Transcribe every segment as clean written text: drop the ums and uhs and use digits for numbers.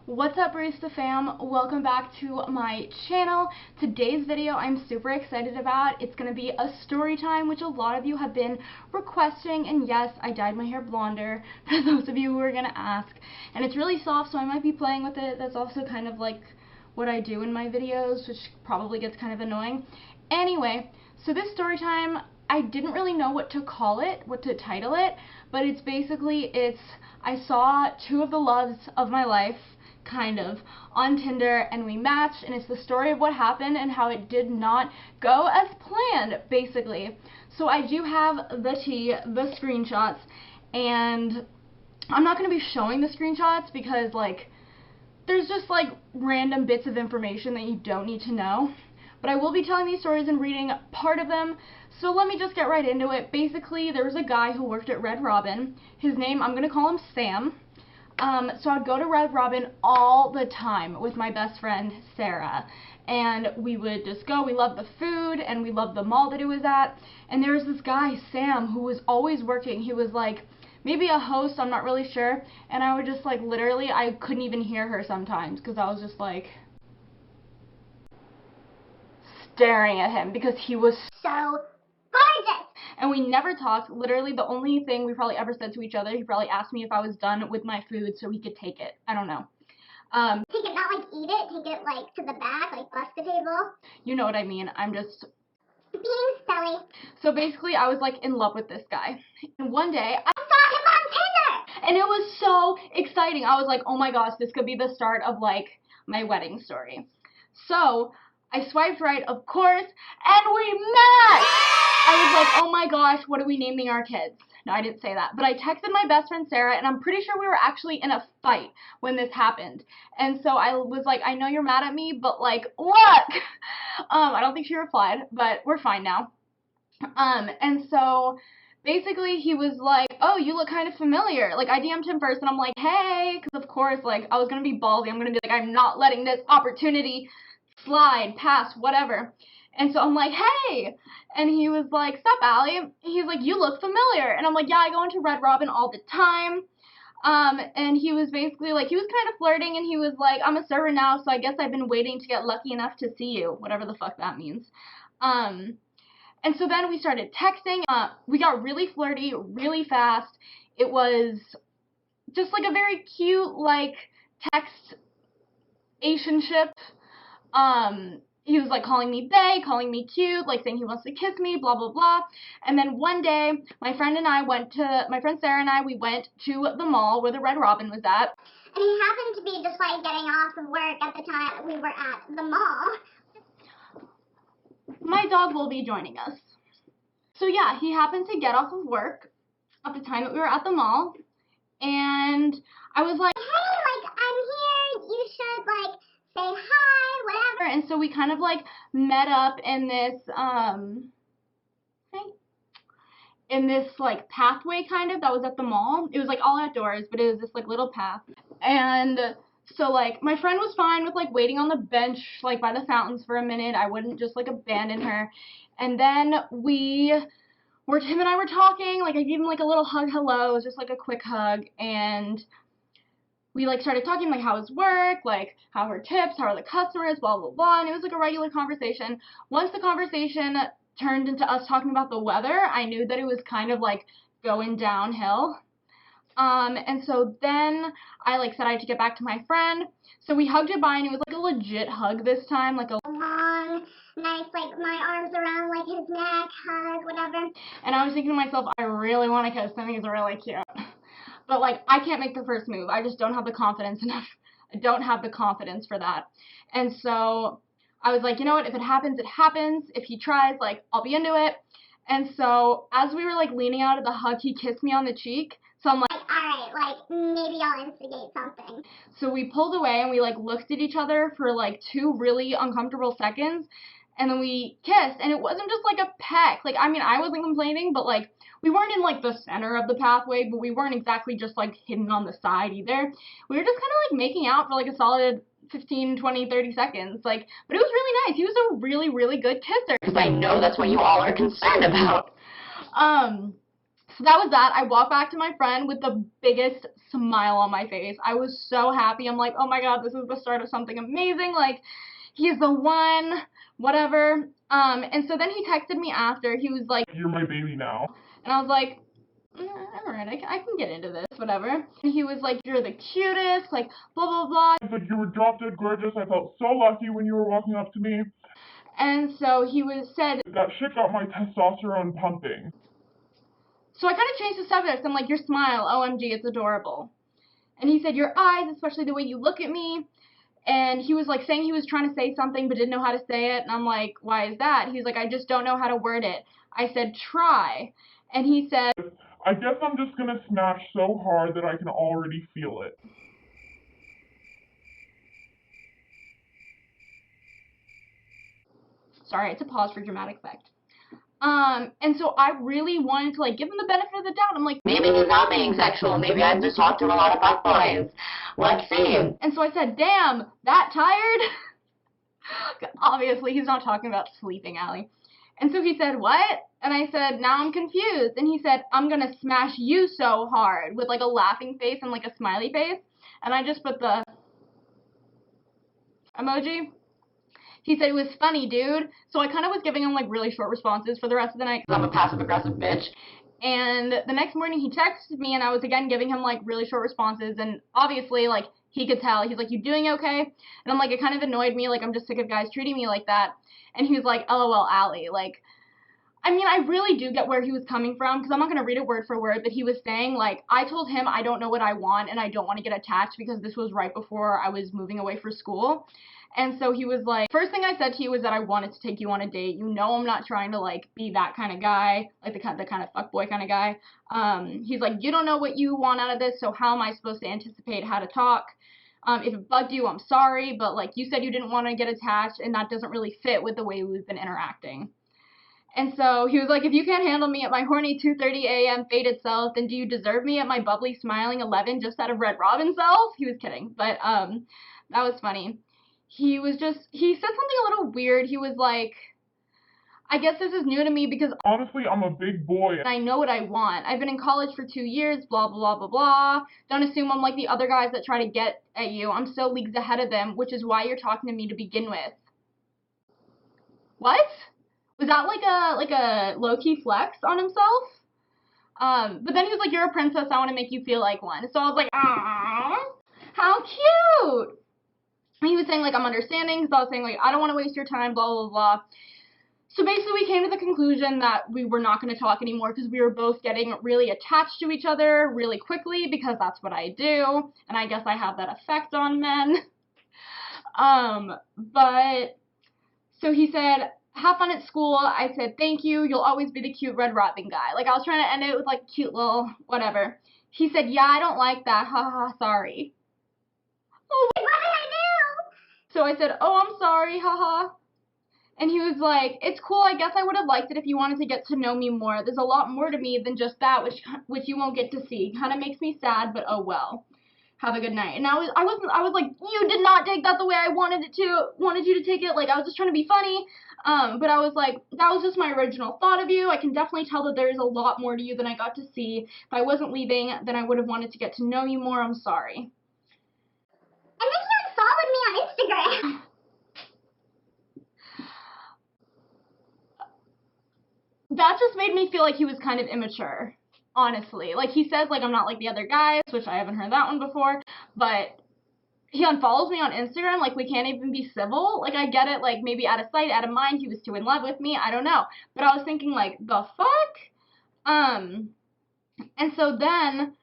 What's up, Barista fam? Welcome back to my channel. Today's video I'm super excited about. It's going to be a story time, which a lot of you have been requesting, and yes, I dyed my hair blonder for those of you who are going to ask. And it's really soft, so I might be playing with it. That's also kind of like what I do in my videos, which probably gets kind of annoying. Anyway, so this story time, I didn't really know what to call it, what to title it, but it's I saw two of the loves of my life, kind of, on Tinder, and we matched, and it's the story of what happened and how it did not go as planned, basically. So I do have the screenshots, and I'm not going to be showing the screenshots because, like, there's just, like, random bits of information that you don't need to know. But I will be telling these stories and reading part of them, so let me just get right into it. Basically, there was a guy who worked at Red Robin. His name, I'm going to call him Sam. So I'd go to Red Robin all the time with my best friend, Sarah. And we would just go. We loved the food, and we loved the mall that it was at. And there was this guy, Sam, who was always working. He was, like, maybe a host, I'm not really sure. And I would just, like, literally, I couldn't even hear her sometimes because I was just, like, staring at him because he was so gorgeous. And we never talked. Literally, the only thing we probably ever said to each other, he probably asked me if I was done with my food so he could take it. I don't know. Take it, not like eat it, take it like to the back, like bust the table. You know what I mean. I'm just being silly. So basically, I was like in love with this guy. And one day, I saw him on Tinder! And it was so exciting. I was like, oh my gosh, this could be the start of, like, my wedding story. So I swiped right, of course, and we met! I was like, oh my gosh, what are we naming our kids? No, I didn't say that. But I texted my best friend, Sarah, and I'm pretty sure we were actually in a fight when this happened. And so I was like, I know you're mad at me, but, like, look! I don't think she replied, but we're fine now. And so basically he was like, oh, you look kind of familiar. Like, I DM'd him first, and I'm like, hey, because of course, like, I was going to be ballsy. I'm going to be like, I'm not letting this opportunity slide, pass, whatever. And so I'm like, hey, and he was like, sup, Allie? He's like, you look familiar. And I'm like, yeah, I go into Red Robin all the time. And he was basically like, he was kind of flirting, and he was like, I'm a server now, so I guess I've been waiting to get lucky enough to see you, whatever the fuck that means. And so then we started texting. We got really flirty, really fast. It was just like a very cute, like, text-ationship. He was like calling me bae, calling me cute, like saying he wants to kiss me, blah, blah, blah. And then one day, my friend Sarah and I, we went to the mall where the Red Robin was at. And he happened to be just like getting off of work at the time we were at the mall. My dog will be joining us. So yeah, he happened to get off of work at the time that we were at the mall, and I was like, hey, like, I'm here, you should, like, say hi, whatever. And so we kind of, like, met up in this, like, pathway kind of that was at the mall. It was, like, all outdoors, but it was this, like, little path. And so, like, my friend was fine with, like, waiting on the bench, like, by the fountains for a minute. I wouldn't just, like, abandon her. And then him and I were talking, like, I gave him, like, a little hug, hello. It was just, like, a quick hug, and we, like, started talking, like, how was work, like, how are tips, how are the customers, blah, blah, blah, and it was, like, a regular conversation. Once the conversation turned into us talking about the weather, I knew that it was kind of, like, going downhill. And so then I, like, said I had to get back to my friend, so we hugged goodbye, and it was, like, a legit hug this time, like a long, nice, like, my arms around, like, his neck, hug, whatever. And I was thinking to myself, I really want to kiss him, he's really cute. But, like, I can't make the first move. I just don't have the confidence enough. I don't have the confidence for that. And so I was like, you know what, if it happens, it happens. If he tries, like, I'll be into it. And so as we were, like, leaning out of the hug, he kissed me on the cheek. So I'm like, alright, like, maybe I'll instigate something. So we pulled away, and we, like, looked at each other for, like, 2 really uncomfortable seconds. And then we kissed, and it wasn't just, like, a peck. Like, I mean, I wasn't complaining, but, like, we weren't in, like, the center of the pathway, but we weren't exactly just, like, hidden on the side either. We were just kind of, like, making out for, like, a solid 15, 20, 30 seconds. Like, but it was really nice. He was a really, really good kisser. Because I know that's what you all are concerned about. So that was that. I walked back to my friend with the biggest smile on my face. I was so happy. I'm like, oh my god, this is the start of something amazing. Like, he's the one, whatever. And so then he texted me after. He was like, "You're my baby now." And I was like, alright, I can get into this, whatever. And he was like, you're the cutest, like, blah, blah, blah. He's like, "You were drop dead gorgeous. I felt so lucky when you were walking up to me. And so he said, That shit got my testosterone pumping." So I kind of changed the subject. I'm like, your smile, OMG, it's adorable. And he said, your eyes, especially the way you look at me. And he was like saying he was trying to say something but didn't know how to say it. And I'm like, why is that? He's like, I just don't know how to word it. I said, try. And he said, "I guess I'm just gonna smash so hard that I can already feel it." Sorry, it's a pause for dramatic effect. And so I really wanted to, like, give him the benefit of the doubt. I'm like, maybe he's not being sexual. Maybe I've just talked to a lot of fuckboys. Let's see. And so I said, damn, that tired? Obviously, he's not talking about sleeping, Allie. And so he said, what? And I said, now I'm confused. And he said, I'm gonna smash you so hard, with, like, a laughing face and, like, a smiley face. And I just put the emoji. He said it was funny, dude. So I kind of was giving him, like, really short responses for the rest of the night, because I'm a passive-aggressive bitch. And the next morning he texted me, and I was, again, giving him, like, really short responses. And obviously, like, he could tell. He's like, you doing okay? And I'm like, it kind of annoyed me. Like, I'm just sick of guys treating me like that. And he was like, LOL, Allie. Like, I mean, I really do get where he was coming from, because I'm not going to read it word for word, but he was saying, like, I told him I don't know what I want, and I don't want to get attached, because this was right before I was moving away for school. And so he was like, first thing I said to you was that I wanted to take you on a date. You know I'm not trying to, like, be that kind of guy, like the kind of fuckboy kind of guy. He's like, you don't know what you want out of this, so how am I supposed to anticipate how to talk? If it bugged you, I'm sorry, but, like, you said you didn't want to get attached, and that doesn't really fit with the way we've been interacting. And so he was like, if you can't handle me at my horny 2:30 a.m. faded self, then do you deserve me at my bubbly, smiling 11 just out of Red Robin self? He was kidding, but that was funny. He said something a little weird. He was like, I guess this is new to me because honestly, I'm a big boy. I know what I want. I've been in college for 2 years, blah, blah, blah, blah, blah. Don't assume I'm like the other guys that try to get at you. I'm still leagues ahead of them, which is why you're talking to me to begin with. What? Was that like a low-key flex on himself? But then he was like, you're a princess, I want to make you feel like one. So I was like, aww, how cute. And he was saying, like, I'm understanding, because I was saying, like, I don't want to waste your time, blah, blah, blah. So basically we came to the conclusion that we were not going to talk anymore, because we were both getting really attached to each other really quickly, because that's what I do, and I guess I have that effect on men. But, so he said, have fun at school. I said, thank you, you'll always be the cute Red Robin guy. Like, I was trying to end it with, like, cute little whatever. He said, yeah, I don't like that, haha, sorry. Oh, what did I do? So I said, oh, I'm sorry, haha. And he was like, it's cool, I guess I would have liked it if you wanted to get to know me more. There's a lot more to me than just that, which you won't get to see. Kind of makes me sad, but oh well. Have a good night. And I was like, you did not take that the way I wanted you to take it. Like, I was just trying to be funny. But I was like, that was just my original thought of you. I can definitely tell that there's a lot more to you than I got to see. If I wasn't leaving, then I would have wanted to get to know you more. I'm sorry. And then he unfollowed me on Instagram. That just made me feel like he was kind of immature, honestly. Like, he says, like, I'm not like the other guys, which I haven't heard that one before, but he unfollows me on Instagram, like, we can't even be civil. Like, I get it, like, maybe out of sight, out of mind, he was too in love with me, I don't know. But I was thinking, like, the fuck? And so then,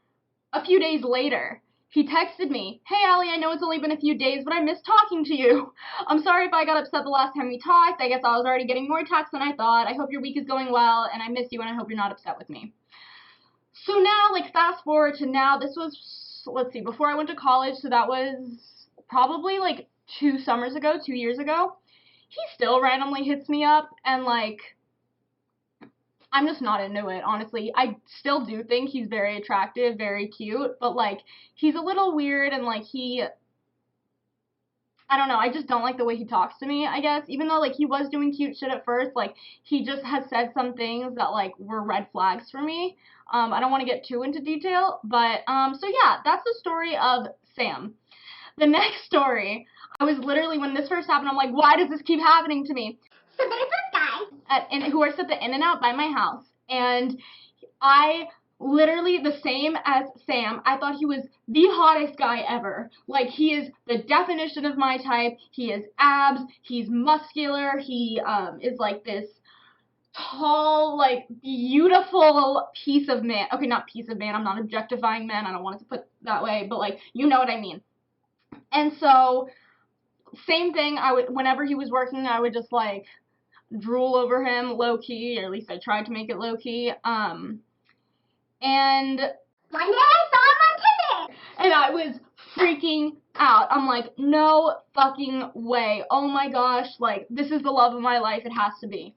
a few days later, he texted me, hey, Allie, I know it's only been a few days, but I miss talking to you. I'm sorry if I got upset the last time we talked. I guess I was already getting more attached than I thought. I hope your week is going well, and I miss you, and I hope you're not upset with me. So now, like, fast forward to now, this was, let's see, before I went to college, so that was probably, like, 2 years ago. He still randomly hits me up, and, like, I'm just not into it, honestly. I still do think he's very attractive, very cute, but, like, he's a little weird, and, like, I don't know, I just don't like the way he talks to me, I guess. Even though, like, he was doing cute shit at first, like, he just has said some things that, like, were red flags for me. I don't want to get too into detail, but, so yeah, that's the story of Sam. The next story, I was literally, when this first happened, I'm like, why does this keep happening to me? So there's this guy. Who works at the In-N-Out by my house, and I literally, the same as Sam, I thought he was the hottest guy ever. Like, he is the definition of my type. He has abs, he's muscular, he is like this tall, like, beautiful piece of man. Okay, not piece of man, I'm not objectifying men, I don't want it to put that way, but like, you know what I mean. And so, same thing, whenever he was working, I would just like drool over him low-key, or at least I tried to make it low-key, and One day I saw him on Tinder. and I was freaking out. I'm like, no fucking way. Oh my gosh, like, this is the love of my life. It has to be.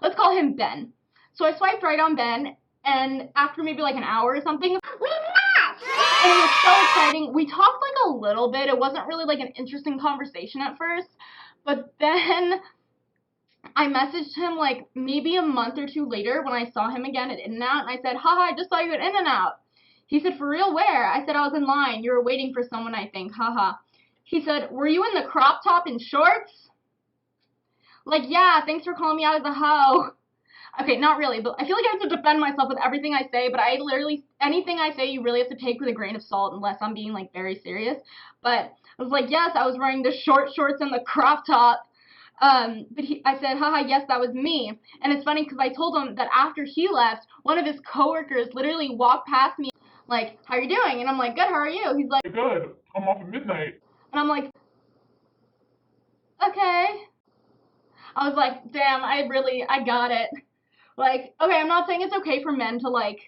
Let's call him Ben. So I swiped right on Ben, and after maybe like an hour or something, We matched. and it was so exciting. We talked like a little bit. It wasn't really like an interesting conversation at first, but then I messaged him like maybe a month or two later when I saw him again at In-N-Out, and I said, haha, I just saw you at In-N-Out. He said, for real, where? I said, I was in line. You were waiting for someone, I think, haha. He said, were you in the crop top and shorts? Like, yeah, thanks for calling me out as a hoe. Okay, not really, but I feel like I have to defend myself with everything I say, but I literally, anything I say you really have to take with a grain of salt unless I'm being like very serious. But I was like, yes, I was wearing the short shorts and the crop top. I said, haha, yes, that was me. And it's funny because I told him that after he left, one of his coworkers literally walked past me like, how you doing? And I'm like, good, how are you? He's like, Good. I'm off at midnight. and I'm like, okay. I was like, damn, I got it. Like, okay, I'm not saying it's okay for men to like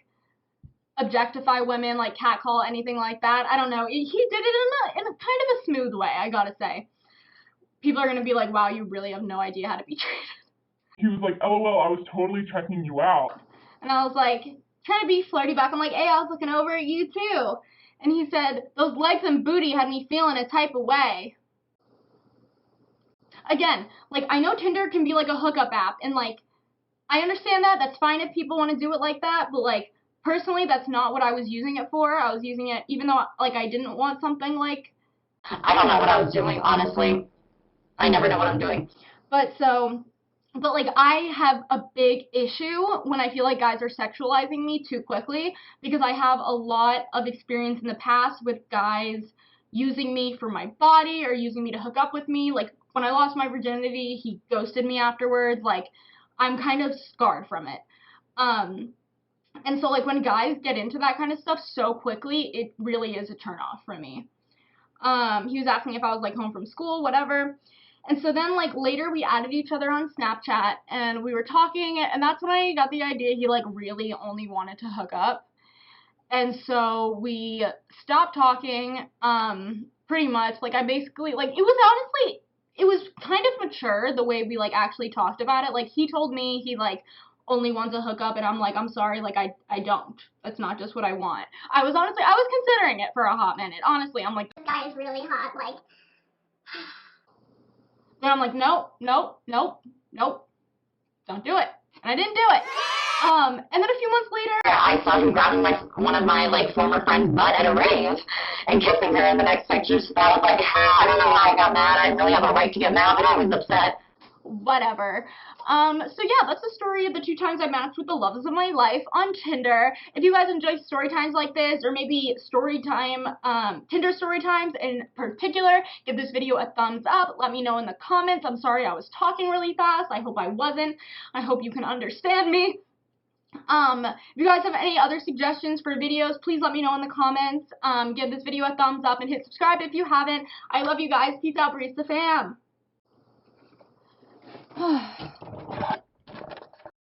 objectify women, like catcall, anything like that. I don't know. He did it in a kind of a smooth way, I gotta say. People are gonna be like, wow, you really have no idea how to be treated. He was like, LOL, I was totally checking you out. And I was like, trying to be flirty back. I'm like, hey, I was looking over at you too. And he said, those legs and booty had me feeling a type of way. Again, like, I know Tinder can be like a hookup app, and like, I understand that. That's fine if people want to do it like that, but like, personally, that's not what I was using it for. I was using it, even though like I didn't want something like, I don't know what I was doing, honestly. I never know what I'm doing. But like, I have a big issue when I feel like guys are sexualizing me too quickly, because I have a lot of experience in the past with guys using me for my body or using me to hook up with me. Like, when I lost my virginity, he ghosted me afterwards. Like, I'm kind of scarred from it. And so, like, when guys get into that kind of stuff so quickly, it really is a turnoff for me. He was asking if I was, like, home from school, whatever. And so then, like, later we added each other on Snapchat, and we were talking, and that's when I got the idea he, like, really only wanted to hook up. And so we stopped talking, pretty much. Like, I basically, like, it was kind of mature the way we, like, actually talked about it. Like, he told me he, like, only wants a hookup, and I'm like, I'm sorry, like, I don't. That's not just what I want. I was considering it for a hot minute. Honestly, I'm like, This guy is really hot. Like, then I'm like, nope, don't do it. And I didn't do it. And then a few months later, I saw him grabbing one of my like former friend's butt at a rave and kissing her in the next picture. So I was like, I don't know why I got mad. I didn't really have a right to get mad, but I was upset. whatever. So yeah, that's the story of the 2 times I matched with the loves of my life on Tinder. If you guys enjoy story times like this, or maybe Tinder story times in particular, give this video a thumbs up. Let me know in the comments. I'm sorry I was talking really fast. I hope I wasn't. I hope you can understand me. If you guys have any other suggestions for videos, please let me know in the comments. Give this video a thumbs up and hit subscribe if you haven't. I love you guys. Peace out, Barista fam.